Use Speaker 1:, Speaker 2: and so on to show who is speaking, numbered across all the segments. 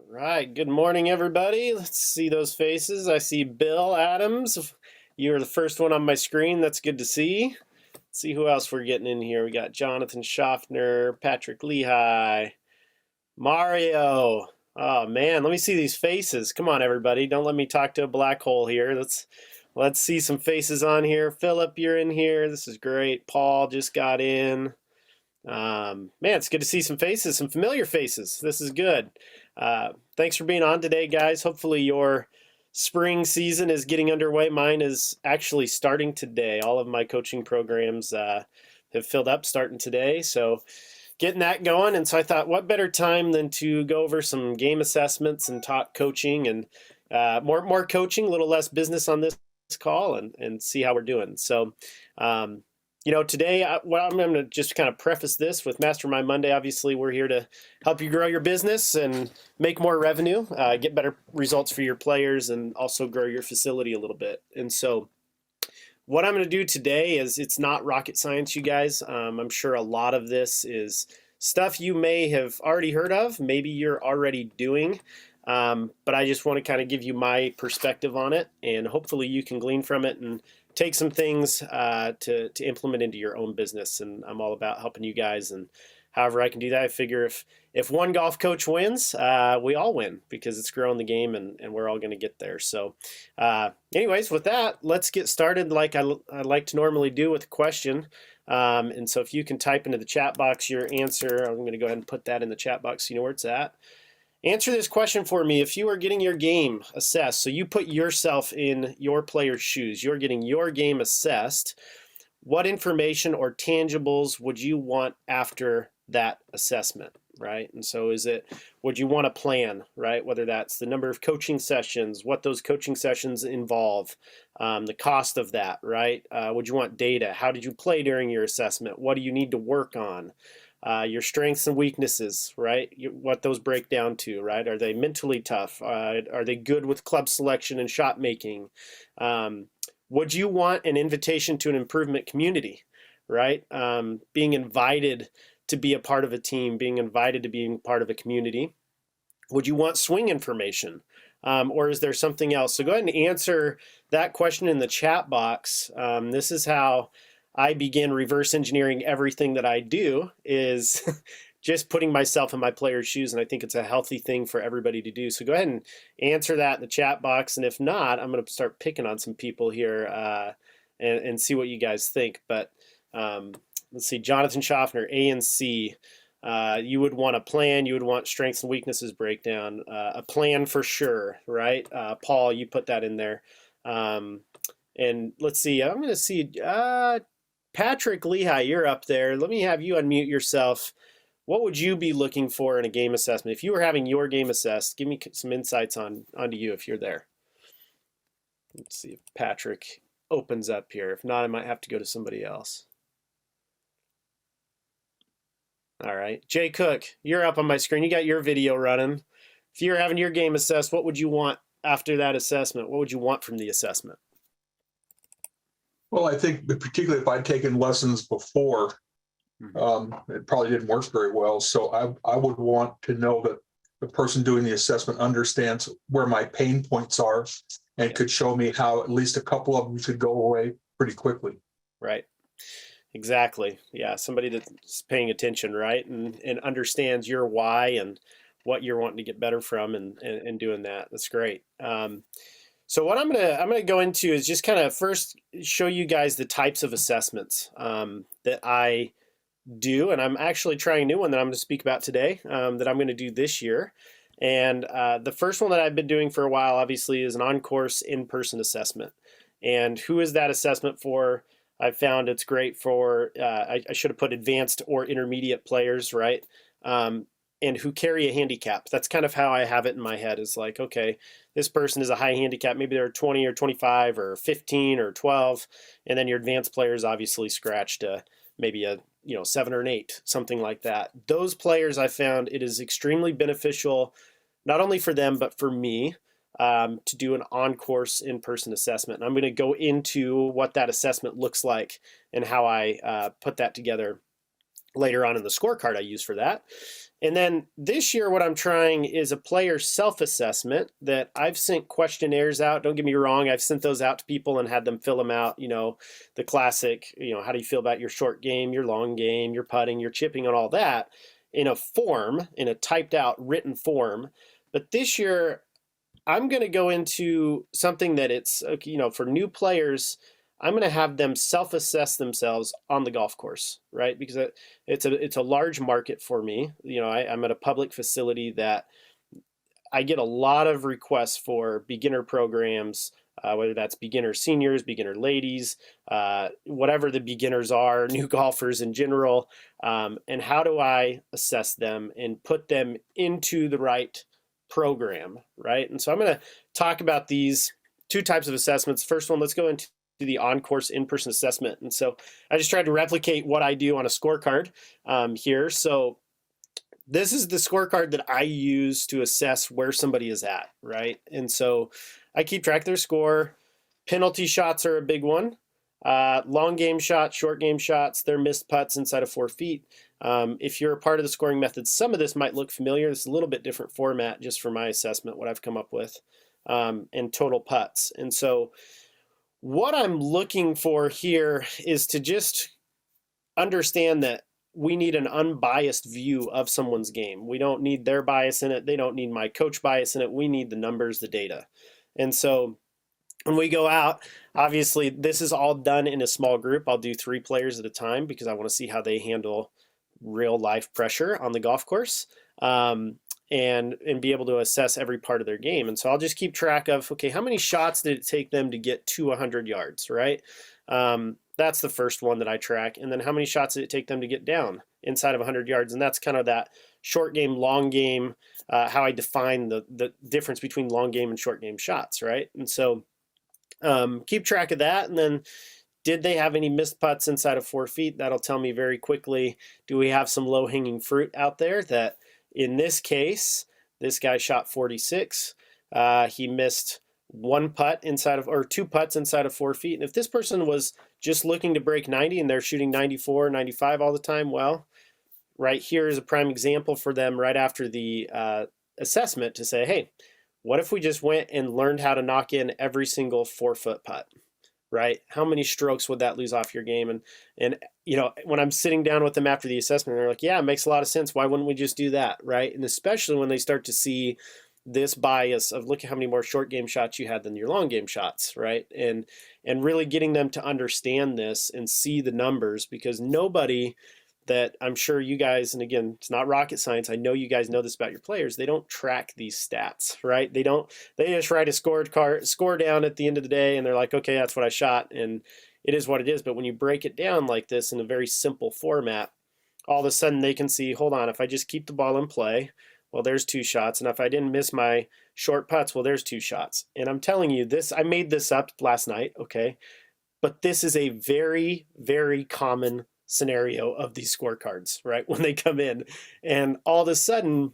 Speaker 1: Right. Good morning, everybody. Let's see those faces. I see Bill Adams. You're the first one on my screen. That's good to see. Let's see who else we're getting in here. We got Jonathan Schaffner, Patrick Lehigh, Mario. Oh man, let me see these faces. Come on, everybody. Don't let me talk to a black hole here. Let's see some faces on here. Philip, you're in here. This is great. Paul just got in. Man, it's good to see some faces, some familiar faces. This is good. Thanks for being on today, guys. Hopefully your spring season is getting underway. Mine is actually starting today. All of my coaching programs have filled up starting today. So getting that going. And so I thought, what better time than to go over some game assessments and talk coaching and more coaching, a little less business on this call and see how we're doing. So, today, I'm going to just kind of preface this with Mastermind Monday. Obviously, we're here to help you grow your business and make more revenue, get better results for your players, and also grow your facility a little bit. And so what I'm going to do today is it's not rocket science, you guys. I'm sure a lot of this is stuff you may have already heard of, maybe you're already doing. But I just want to kind of give you my perspective on it, and hopefully you can glean from it and take some things to implement into your own business. And I'm all about helping you guys, and however I can do that. I figure if one golf coach wins, we all win because it's growing the game, and we're all going to get there. So anyways, with that, let's get started like I like to normally do with a question. And so if you can type into the chat box your answer, I'm going to go ahead and put that in the chat box so you know where it's at. Answer this question for me. If you are getting your game assessed, so you put yourself in your player's shoes, you're getting your game assessed, what information or tangibles would you want after that assessment, right? And so would you want a plan, right? Whether that's the number of coaching sessions, what those coaching sessions involve, the cost of that, right? Would you want data? How did you play during your assessment? What do you need to work on? Your strengths and weaknesses, right? What those break down to, right? Are they mentally tough? Are they good with club selection and shot making? Would you want an invitation to an improvement community, right? Being invited to be a part of a team, being invited to being part of a community. Would you want swing information? Or is there something else? So go ahead and answer that question in the chat box. This is how I begin reverse engineering everything that I do, is just putting myself in my player's shoes, and I think it's a healthy thing for everybody to do. So go ahead and answer that in the chat box, and if not, I'm going to start picking on some people here and see what you guys think. But let's see, Jonathan Schaffner, A and C. You would want a plan. You would want strengths and weaknesses breakdown. A plan for sure, right? Paul, you put that in there. And let's see, I'm going to see... Patrick Lehigh, you're up there. Let me have you unmute yourself. What would you be looking for in a game assessment? If you were having your game assessed, give me some insights onto you if you're there. Let's see if Patrick opens up here. If not, I might have to go to somebody else. All right. Jay Cook, you're up on my screen. You got your video running. If you're having your game assessed, what would you want after that assessment? What would you want from the assessment?
Speaker 2: Well, I think particularly if I'd taken lessons before, it probably didn't work very well. So I would want to know that the person doing the assessment understands where my pain points are and could show me how at least a couple of them could go away pretty quickly.
Speaker 1: Right. Exactly. Yeah. Somebody that's paying attention, right? And understands your why and what you're wanting to get better from and doing that. That's great. So what I'm gonna go into is just kind of first show you guys the types of assessments that I do, and I'm actually trying a new one that I'm going to speak about today that I'm going to do this year. And the first one that I've been doing for a while, obviously, is an on-course in-person assessment. And who is that assessment for? I've found it's great for I should have put advanced or intermediate players, right? And who carry a handicap. That's kind of how I have it in my head, is like, okay, this person is a high handicap. Maybe they're 20 or 25 or 15 or 12. And then your advanced players obviously scratched maybe a 7 or an 8, something like that. Those players, I found it is extremely beneficial, not only for them, but for me to do an on-course in-person assessment. And I'm going to go into what that assessment looks like and how I put that together later on in the scorecard I use for that. And then this year, what I'm trying is a player self-assessment that I've sent questionnaires out. Don't get me wrong. I've sent those out to people and had them fill them out. The classic, how do you feel about your short game, your long game, your putting, your chipping, and all that in a form, in a typed out written form. But this year, I'm going to go into something that it's, for new players, I'm going to have them self-assess themselves on the golf course, right? Because it's a large market for me. I'm at a public facility that I get a lot of requests for beginner programs, whether that's beginner seniors, beginner ladies, whatever the beginners are, new golfers in general. And how do I assess them and put them into the right program, right? And so I'm going to talk about these two types of assessments. First one, let's go into the on-course in-person assessment. And so I just tried to replicate what I do on a scorecard here. So this is the scorecard that I use to assess where somebody is at, right? And so I keep track of their score. Penalty shots are a big one. Long game shots, short game shots, their missed putts inside of 4 feet. If you're a part of the scoring method, some of this might look familiar. It's a little bit different format just for my assessment, what I've come up with, and total putts. And so what I'm looking for here is to just understand that we need an unbiased view of someone's game. We don't need their bias in it. They don't need my coach bias in it. We need the numbers, the data. And so when we go out, obviously this is all done in a small group. I'll do 3 players at a time because I want to see how they handle real life pressure on the golf course. And be able to assess every part of their game. And so I'll just keep track of, okay, how many shots did it take them to get to 100 yards, right? That's the first one that I track. And then how many shots did it take them to get down inside of 100 yards? And that's kind of that short game, long game, how I define the difference between long game and short game shots, right? And so keep track of that. And then did they have any missed putts inside of 4 feet? That'll tell me very quickly, do we have some low-hanging fruit out there that, in this case, this guy shot 46. He missed 1 putt inside of, or 2 putts inside of 4 feet. And if this person was just looking to break 90 and they're shooting 94, 95 all the time, well, right here is a prime example for them right after the assessment to say, hey, what if we just went and learned how to knock in every single 4-foot putt? Right? How many strokes would that lose off your game? And when I'm sitting down with them after the assessment, they're like, yeah, it makes a lot of sense. Why wouldn't we just do that? Right? And especially when they start to see this bias of look at how many more short game shots you had than your long game shots, right? And really getting them to understand this and see the numbers, because nobody that I'm sure you guys, and again, it's not rocket science, I know you guys know this about your players, they don't track these stats, right? They just write a score down at the end of the day and they're like, okay, that's what I shot, and it is what it is. But when you break it down like this in a very simple format, all of a sudden they can see, hold on, if I just keep the ball in play, well, there's 2 shots. And if I didn't miss my short putts, well, there's 2 shots. And I'm telling you this, I made this up last night, okay? But this is a very, very common scenario of these scorecards, right? When they come in, and all of a sudden,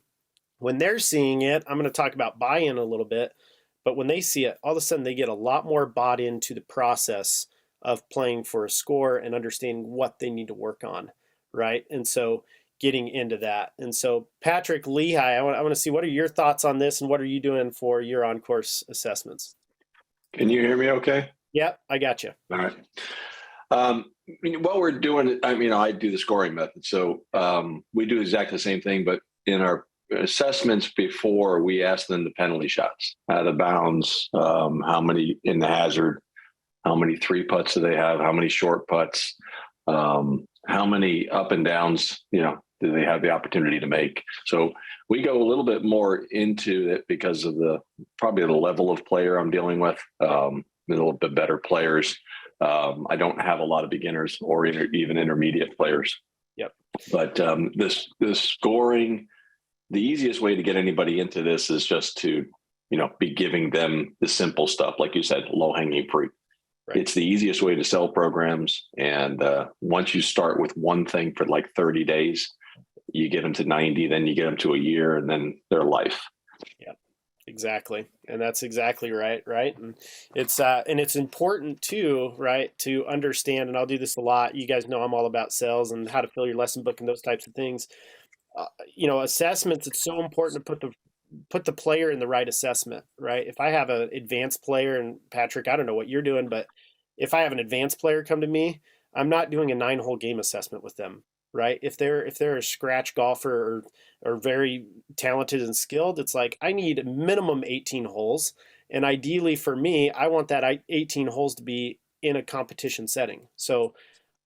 Speaker 1: when they're seeing it, I'm going to talk about buy-in a little bit, but when they see it, all of a sudden they get a lot more bought into the process of playing for a score and understanding what they need to work on, right? And so getting into that. And so Patrick Lehigh, I want to see, what are your thoughts on this and what are you doing for your on-course assessments?
Speaker 3: Can you hear me okay?
Speaker 1: Yep, I got you.
Speaker 3: All right. What we're doing, I do the scoring method. So we do exactly the same thing, but in our assessments before, we ask them the penalty shots, the bounds, how many in the hazard, how many 3 putts do they have, how many short putts, how many up and downs, do they have the opportunity to make. So we go a little bit more into it because of probably the level of player I'm dealing with, a little bit better players. I don't have a lot of beginners or even intermediate players.
Speaker 1: Yep.
Speaker 3: But this scoring, the easiest way to get anybody into this is just to, be giving them the simple stuff, like you said, low hanging fruit. Right. It's the easiest way to sell programs. And once you start with one thing for like 30 days, you get them to 90, then you get them to a year, and then their life.
Speaker 1: Yeah. Exactly. And that's exactly right. Right. And it's important too, right, to understand, and I'll do this a lot. You guys know I'm all about sales and how to fill your lesson book and those types of things. assessments, it's so important to put the player in the right assessment, right? If I have an advanced player, and Patrick, I don't know what you're doing, but if I have an advanced player come to me, I'm not doing a 9-hole game assessment with them, right? If they're a scratch golfer or very talented and skilled, it's like I need minimum 18 holes, and ideally for me, I want that 18 holes to be in a competition setting. So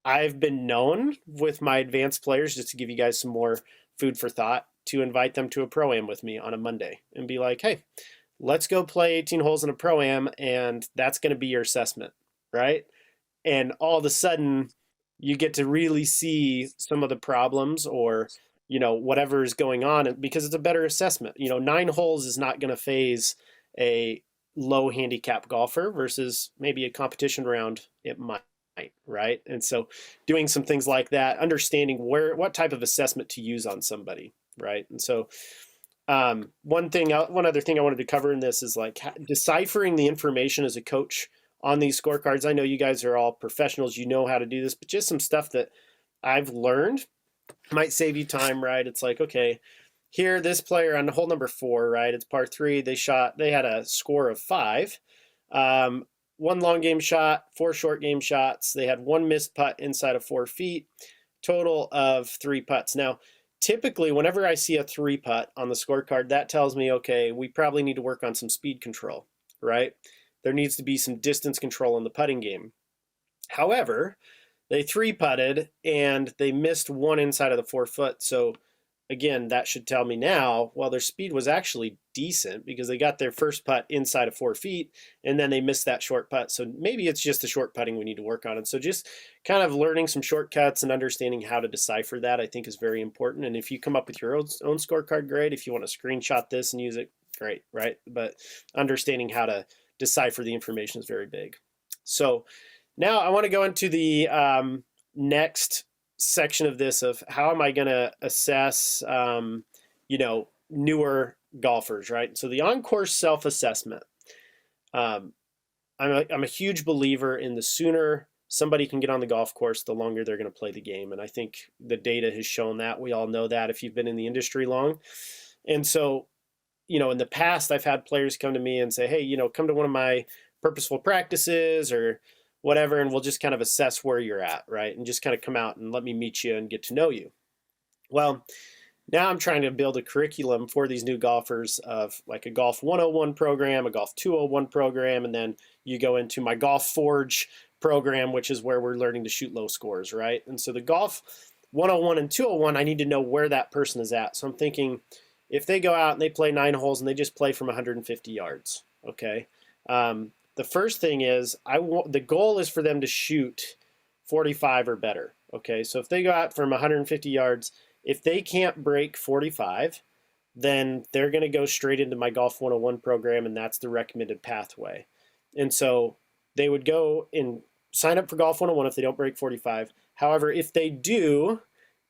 Speaker 1: I've been known with my advanced players, just to give you guys some more food for thought, to invite them to a pro-am with me on a Monday and be like, hey, let's go play 18 holes in a pro-am, and that's going to be your assessment, right? And all of a sudden, you get to really see some of the problems or, whatever is going on, because it's a better assessment. 9 holes is not going to phase a low handicap golfer versus maybe a competition round, it might. Right. And so doing some things like that, understanding what type of assessment to use on somebody. Right. And so one other thing I wanted to cover in this is like deciphering the information as a coach on these scorecards. I know you guys are all professionals, you know how to do this, but just some stuff that I've learned might save you time, right? It's like, okay, here, this player on hole number 4, right? It's par 3. They had a score of 5. 1 long game shot, 4 short game shots. They had 1 missed putt inside of 4 feet, total of 3 putts. Now, typically, whenever I see a 3 putt on the scorecard, that tells me, okay, we probably need to work on some speed control, right? There needs to be some distance control in the putting game. However, they 3 putted and they missed 1 inside of the 4 foot. So again, that should tell me now, well, their speed was actually decent because they got their first putt inside of 4 feet and then they missed that short putt. So maybe it's just the short putting we need to work on. And so just kind of learning some shortcuts and understanding how to decipher that, I think, is very important. And if you come up with your own scorecard, great. If you want to screenshot this and use it, great, right? But understanding how to decipher the information is very big. So now I want to go into the next section of this of how am I going to assess, newer golfers, right? So the on-course self-assessment. I'm a huge believer in the sooner somebody can get on the golf course, the longer they're going to play the game. And I think the data has shown that. We all know that if you've been in the industry long. And so, in the past, I've had players come to me and say, hey, come to one of my purposeful practices or whatever, and we'll just kind of assess where you're at, right? And just kind of come out and let me meet you and get to know you. Well, now I'm trying to build a curriculum for these new golfers of like a Golf 101 program, a Golf 201 program, and then you go into my Golf Forge program, which is where we're learning to shoot low scores, right? And so the Golf 101 and 201, I need to know where that person is at. So I'm thinking if they go out and they play 9 holes and they just play from 150 yards, okay? The first thing is the goal is for them to shoot 45 or better. Okay, so if they go out from 150 yards, if they can't break 45, then they're going to go straight into my Golf 101 program, and that's the recommended pathway. And so they would go and sign up for Golf 101 if they don't break 45. However, if they do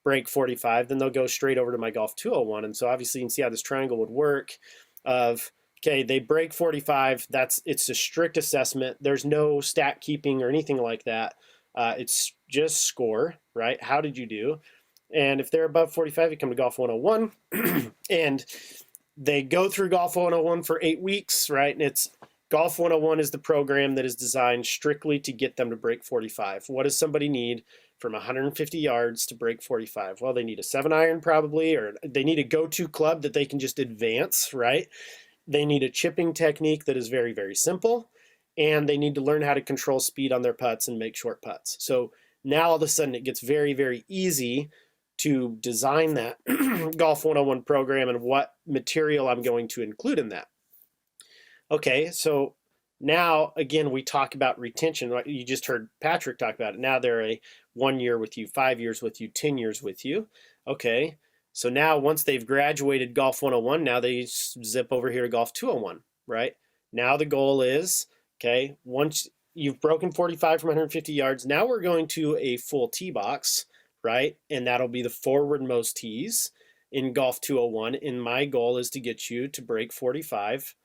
Speaker 1: break 45, then they'll go straight over to my Golf 201. And so obviously you can see how this triangle would work of, okay, they break 45. It's a strict assessment. There's no stat keeping or anything like that. It's just score, right? How did you do? And if they're above 45, you come to Golf 101 and they go through Golf 101 for 8 weeks, right? And it's Golf 101 is the program that is designed strictly to get them to break 45. What does somebody need from 150 yards to break 45? Well, they need a 7-iron probably, or they need a go-to club that they can just advance, right? They need a chipping technique that is very, very simple, and they need to learn how to control speed on their putts and make short putts. So now all of a sudden it gets very, very easy to design that Golf 101 program and what material I'm going to include in that. Okay, so now again we talk about retention. You just heard Patrick talk about it. Now they're a 1 year with you, 5 years with you, 10 years with you. Okay, so now once they've graduated Golf 101, now they zip over here to Golf 201, right? Now the goal is, okay, once you've broken 45 from 150 yards, now we're going to a full tee box, right? And that'll be the forwardmost tees in Golf 201. And my goal is to get you to break 45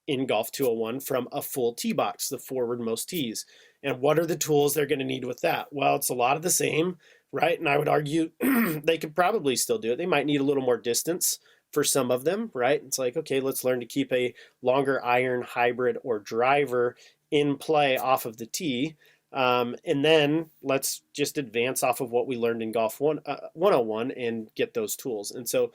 Speaker 1: in Golf 201 from a full tee box, the forwardmost tees. And what are the tools they're going to need with that? Well, it's a lot of the same, right? And I would argue they could probably still do it. They might need a little more distance for some of them, right? It's like, okay, let's learn to keep a longer iron, hybrid, or driver in play off of the tee. And then let's just advance off of what we learned in Golf 101 and get those tools. And so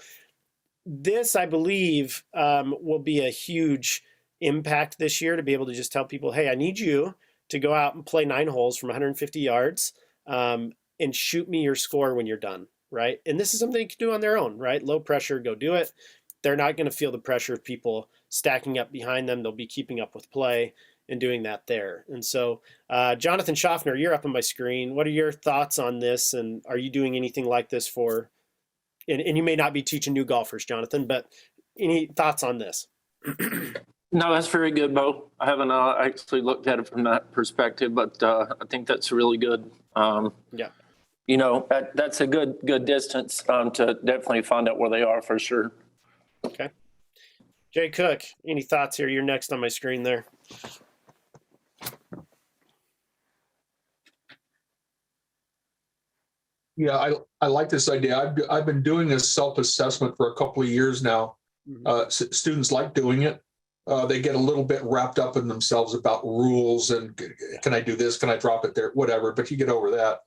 Speaker 1: this, I believe, will be a huge impact this year to be able to just tell people, hey, I need you to go out and play 9 holes from 150 yards and shoot me your score when you're done, right? And this is something they can do on their own, right? Low pressure, go do it. They're not going to feel the pressure of people stacking up behind them. They'll be keeping up with play and doing that there. And so, Jonathan Schaffner, you're up on my screen. What are your thoughts on this? And are you doing anything like this for, and you may not be teaching new golfers, Jonathan, but any thoughts on this?
Speaker 4: No, that's very good, Bo. I haven't actually looked at it from that perspective, but I think that's really good.
Speaker 1: Yeah.
Speaker 4: You know, that's a good distance to definitely find out where they are for sure.
Speaker 1: Okay. Jay Cook, any thoughts here? You're next on my screen there.
Speaker 2: Yeah, I like this idea. I've been doing this self-assessment for a couple of years now. Students like doing it. They get a little bit wrapped up in themselves about rules and can I do this? Can I drop it there? Whatever. But you get over that.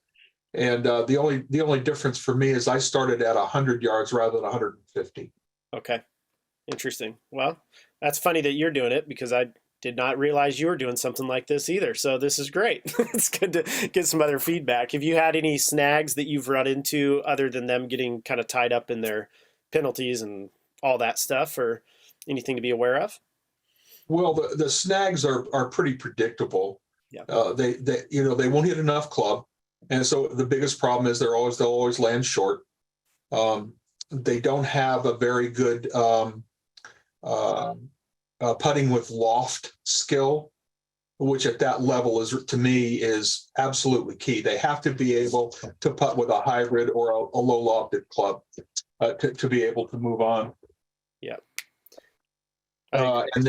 Speaker 2: And the only difference for me is I started at 100 yards rather than 150.
Speaker 1: Okay. Interesting. Well, that's funny that you're doing it because I did not realize you were doing something like this either. So this is great. It's good to get some other feedback. Have you had any snags that you've run into other than them getting kind of tied up in their penalties and all that stuff, or anything to be aware of?
Speaker 2: Well, the snags are pretty predictable.
Speaker 1: Yeah.
Speaker 2: They won't hit enough club. And so the biggest problem is they'll always land short. They don't have a very good putting with loft skill, which at that level to me is absolutely key. They have to be able to putt with a hybrid or a low lofted club to be able to move on.
Speaker 1: Yeah.
Speaker 2: And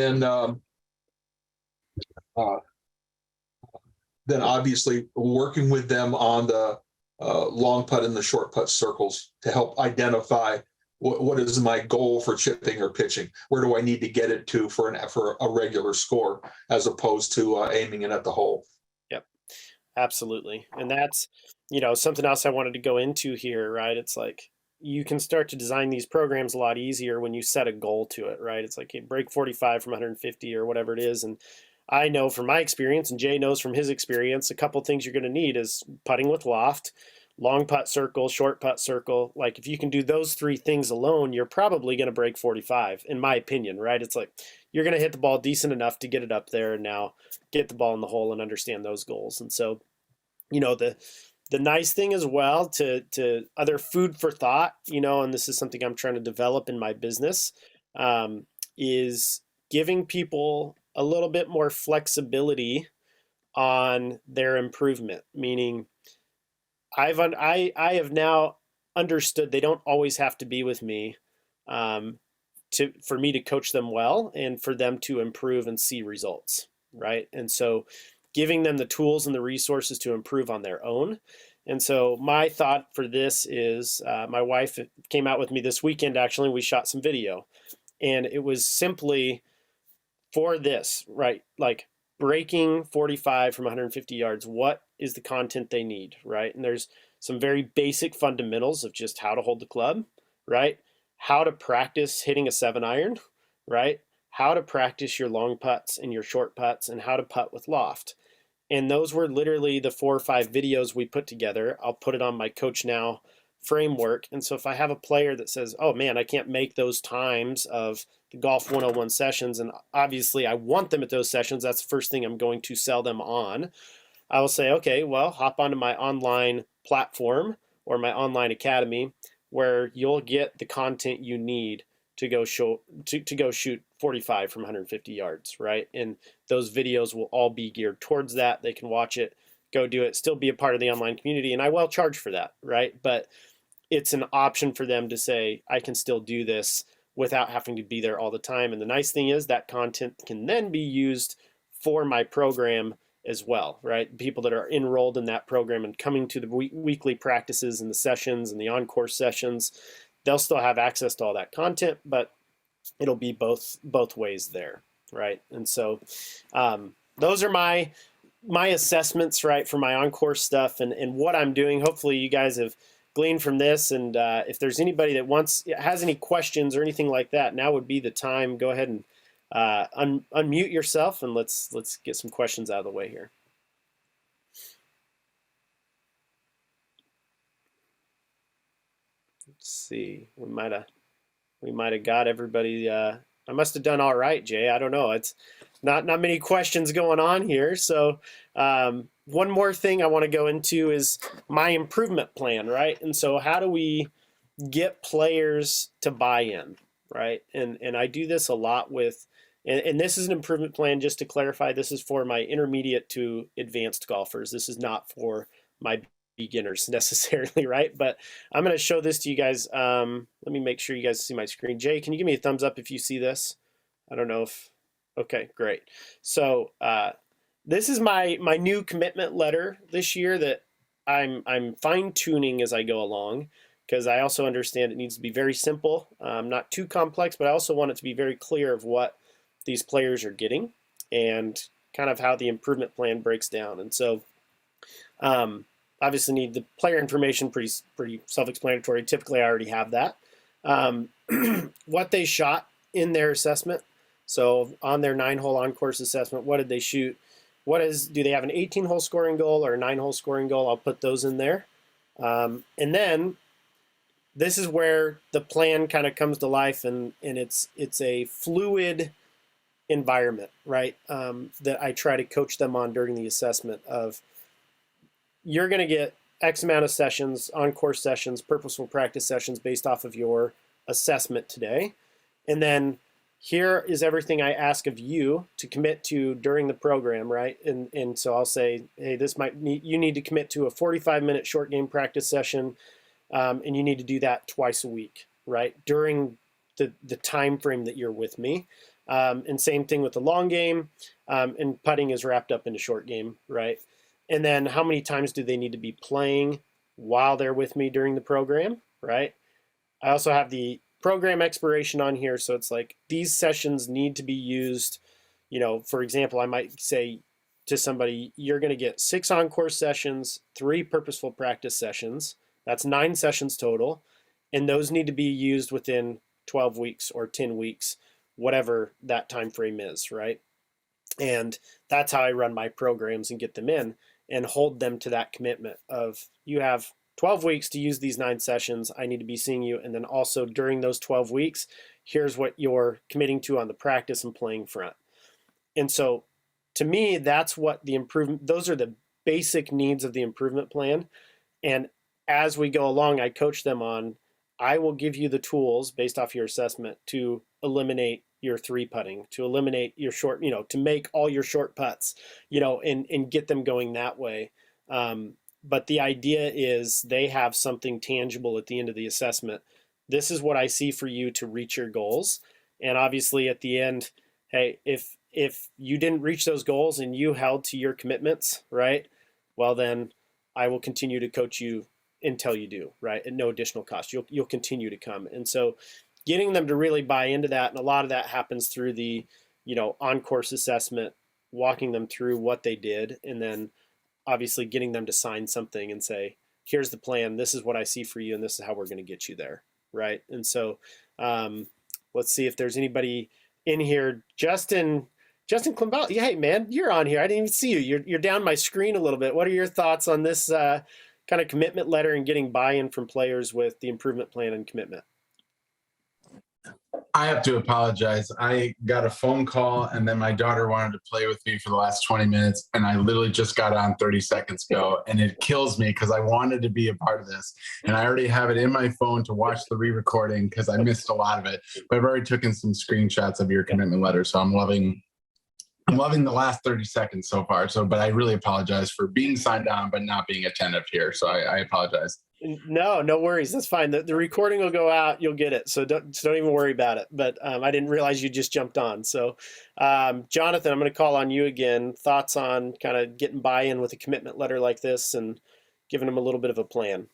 Speaker 2: then obviously working with them on the long putt and the short putt circles to help identify what is my goal for chipping or pitching. Where do I need to get it to for a regular score as opposed to aiming it at the hole?
Speaker 1: Yep, absolutely. And that's, something else I wanted to go into here, right? It's like you can start to design these programs a lot easier when you set a goal to it, right? It's like, hey, break 45 from 150 or whatever it is. And I know from my experience, and Jay knows from his experience, a couple things you're going to need is putting with loft, long putt circle, short putt circle. Like if you can do those 3 things alone, you're probably going to break 45, in my opinion, right? It's like you're going to hit the ball decent enough to get it up there and now get the ball in the hole and understand those goals. And so, the nice thing as well to other food for thought, and this is something I'm trying to develop in my business, is giving people a little bit more flexibility on their improvement. Meaning, I have now understood they don't always have to be with me for me to coach them well and for them to improve and see results, right? And so giving them the tools and the resources to improve on their own. And so my thought for this is my wife came out with me this weekend, actually, we shot some video. And it was simply for this, right? Like breaking 45 from 150 yards, what is the content they need, right? And there's some very basic fundamentals of just how to hold the club, right? How to practice hitting a 7-iron, right? How to practice your long putts and your short putts and how to putt with loft. And those were literally the 4 or 5 videos we put together. I'll put it on my Coach Now framework. And so if I have a player that says, oh man, I can't make those times of the Golf 101 sessions, and obviously I want them at those sessions, that's the first thing I'm going to sell them on. I will say, okay, well, hop onto my online platform or my online academy where you'll get the content you need to go shoot 45 from 150 yards, right? And those videos will all be geared towards that. They can watch it, go do it, still be a part of the online community, and I will charge for that, right? But it's an option for them to say, I can still do this without having to be there all the time. And the nice thing is that content can then be used for my program as well, right? People that are enrolled in that program and coming to the weekly practices and the sessions and the on-course sessions, they'll still have access to all that content, but it'll be both ways there, right? And so those are my assessments, right, for my on-course stuff and what I'm doing. Hopefully you guys have gleaned from this, and if there's anybody that has any questions or anything like that, now would be the time. Go ahead and unmute yourself, and let's get some questions out of the way here. Let's see. We might have got everybody. I must have done all right, Jay. I don't know. It's not many questions going on here. So one more thing I want to go into is my improvement plan, right? And so how do we get players to buy in, right? And I do this a lot with, and this is an improvement plan, just to clarify, this is for my intermediate to advanced golfers. This is not for my beginners necessarily, right? But I'm going to show this to you guys. Let me make sure you guys see my screen. Jay, can you give me a thumbs up if you see this? I don't know if, okay, great. So this is my new commitment letter this year that I'm fine tuning as I go along, because I also understand it needs to be very simple, not too complex, but I also want it to be very clear of what these players are getting and kind of how the improvement plan breaks down. And so obviously need the player information, pretty self-explanatory. Typically I already have that. What they shot in their assessment. So on their 9-hole on-course assessment, what did they shoot? Do they have an 18-hole scoring goal or a 9-hole scoring goal? I'll put those in there. And then this is where the plan kind of comes to life, and it's a fluid environment, right? That I try to coach them on during the assessment of, you're going to get X amount of sessions, on-course sessions, purposeful practice sessions based off of your assessment today. And then here is everything I ask of you to commit to during the program, right? And so I'll say, hey, you need to commit to a 45-minute short game practice session, and you need to do that twice a week, right? During the time frame that you're with me. And same thing with the long game, and putting is wrapped up into short game, right? And then how many times do they need to be playing while they're with me during the program, right? I also have the program expiration on here. So it's like these sessions need to be used, for example, I might say to somebody, you're going to get 6 on-course sessions, 3 purposeful practice sessions. That's 9 sessions total. And those need to be used within 12 weeks or 10 weeks, whatever that time frame is, right? And that's how I run my programs and get them in and hold them to that commitment of, you have 12 weeks to use these 9 sessions. I need to be seeing you. And then also during those 12 weeks, here's what you're committing to on the practice and playing front. And so to me, that's what those are the basic needs of the improvement plan. And as we go along, I coach them on, I will give you the tools based off your assessment to eliminate your 3-putting, to eliminate your short, to make all your short putts, and get them going that way. But the idea is they have something tangible at the end of the assessment. This is what I see for you to reach your goals. And obviously at the end, hey, if you didn't reach those goals and you held to your commitments, right? Well, then I will continue to coach you until you do, right? At no additional cost. You'll continue to come. And so getting them to really buy into that, and a lot of that happens through the, on-course assessment, walking them through what they did, and then obviously getting them to sign something and say, here's the plan, this is what I see for you, and this is how we're going to get you there, right? And so let's see if there's anybody in here. Justin Klimbal, yeah, hey man, you're on here. I didn't even see you. You're down my screen a little bit. What are your thoughts on this kind of commitment letter and getting buy-in from players with the improvement plan and commitment?
Speaker 5: I have to apologize. I got a phone call and then my daughter wanted to play with me for the last 20 minutes and I literally just got on 30 seconds ago, and it kills me because I wanted to be a part of this. And I already have it in my phone to watch the re-recording because I missed a lot of it. But I've already taken some screenshots of your commitment letter, so I'm loving I'm loving the last 30 seconds so far. But I really apologize for being signed on, but not being attentive here. So I apologize.
Speaker 1: No worries. That's fine. The recording will go out. You'll get it. So don't even worry about it. But I didn't realize you just jumped on. So Jonathan, I'm going to call on you again. Thoughts on kind of getting buy-in with a commitment letter like this and giving them a little bit of a plan?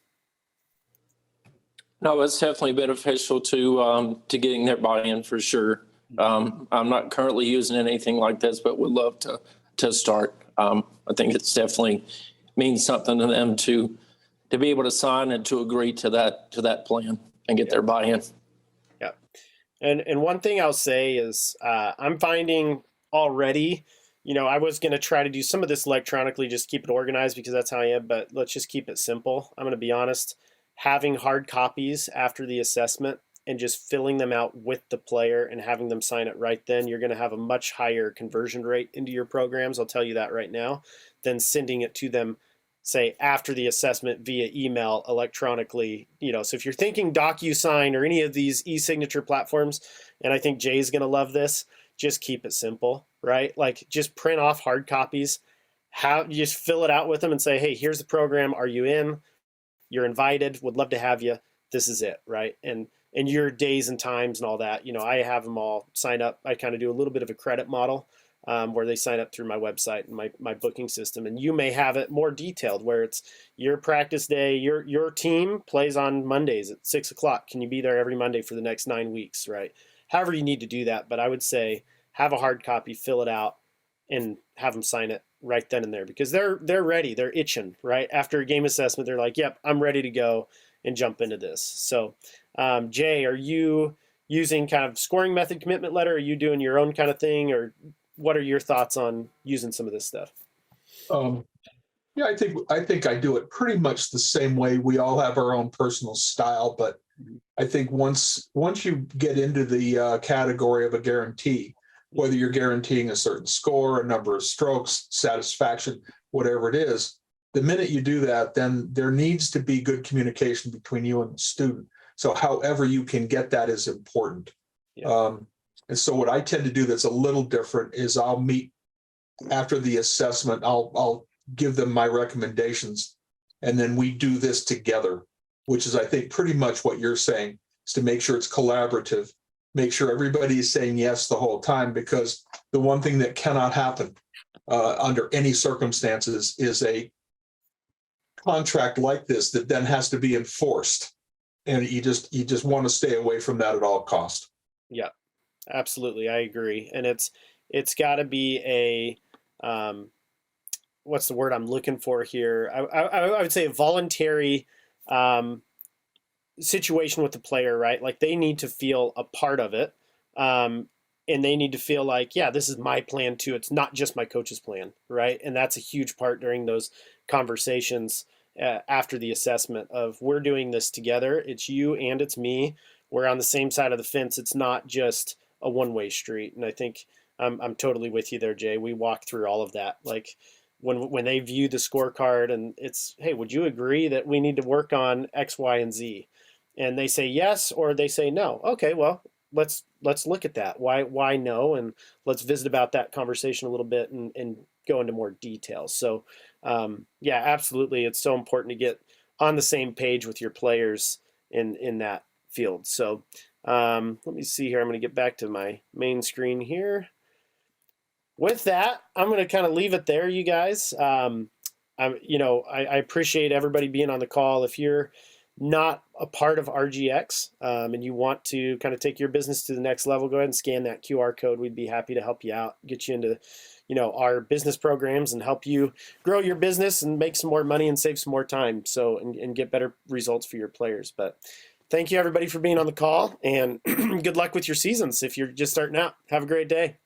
Speaker 4: No, it's definitely beneficial to getting their buy-in for sure. I'm not currently using anything like this, but would love to start. I think it's definitely means something to them to be able to sign and to agree to that plan and get their buy-in.
Speaker 1: Yeah. And one thing I'll say is I'm finding already, I was going to try to do some of this electronically, just keep it organized because that's how I am, but let's just keep it simple. I'm going to be honest, having hard copies after the assessment and just filling them out with the player and having them sign it right then, you're going to have a much higher conversion rate into your programs. I'll tell you that right now, than sending it to them, say, after the assessment via email electronically. So if you're thinking DocuSign or any of these e-signature platforms, and I think Jay's going to love this, just keep it simple, right? Like just print off hard copies, you just fill it out with them and say, hey, here's the program. Are you in? You're invited. Would love to have you. This is it, right? And your days and times and all that. I have them all sign up. I kind of do a little bit of a credit model where they sign up through my website and my booking system. And you may have it more detailed where it's your practice day, your team plays on Mondays at 6:00. Can you be there every Monday for the next 9 weeks, right? However you need to do that. But I would say have a hard copy, fill it out, and have them sign it right then and there because they're ready. They're itching, right? After a game assessment, they're like, yep, I'm ready to go and jump into this. So Jay, are you using kind of scoring method commitment letter? Are you doing your own kind of thing, or what are your thoughts on using some of this stuff?
Speaker 2: Yeah, I think I do it pretty much the same way. We all have our own personal style, but I think once you get into the category of a guarantee, whether you're guaranteeing a certain score, a number of strokes, satisfaction, whatever it is, the minute you do that, then there needs to be good communication between you and the student. So however you can get that is important. Yeah. And so what I tend to do that's a little different is I'll meet after the assessment, I'll give them my recommendations, and then we do this together, which is, I think, pretty much what you're saying, is to make sure it's collaborative, make sure everybody is saying yes the whole time, because the one thing that cannot happen under any circumstances is a contract like this that then has to be enforced. And you just want to stay away from that at all cost.
Speaker 1: Yeah, absolutely. I agree. And it's got to be a, what's the word I'm looking for here? I would say a voluntary situation with the player, right? Like they need to feel a part of it. And they need to feel like, yeah, this is my plan too. It's not just my coach's plan, right? And that's a huge part during those conversations after the assessment of we're doing this together. It's you and it's me. We're on the same side of the fence. It's not just a one-way street. And I think I'm totally with you there, Jay. We walk through all of that. Like when they view the scorecard and it's, hey, would you agree that we need to work on X, Y, and Z? And they say yes, or they say no. Okay, well, let's look at that. Why no? And let's visit about that conversation a little bit and go into more details. So yeah, absolutely. It's so important to get on the same page with your players in that field. So let me see here. I'm going to get back to my main screen here. With that, I'm going to kind of leave it there, you guys. I appreciate everybody being on the call. If you're not a part of RGX and you want to kind of take your business to the next level, go ahead and scan that QR code. We'd be happy to help you out, get you into our business programs and help you grow your business and make some more money and save some more time. So and get better results for your players. But thank you everybody for being on the call, and good luck with your seasons if you're just starting out. Have a great day.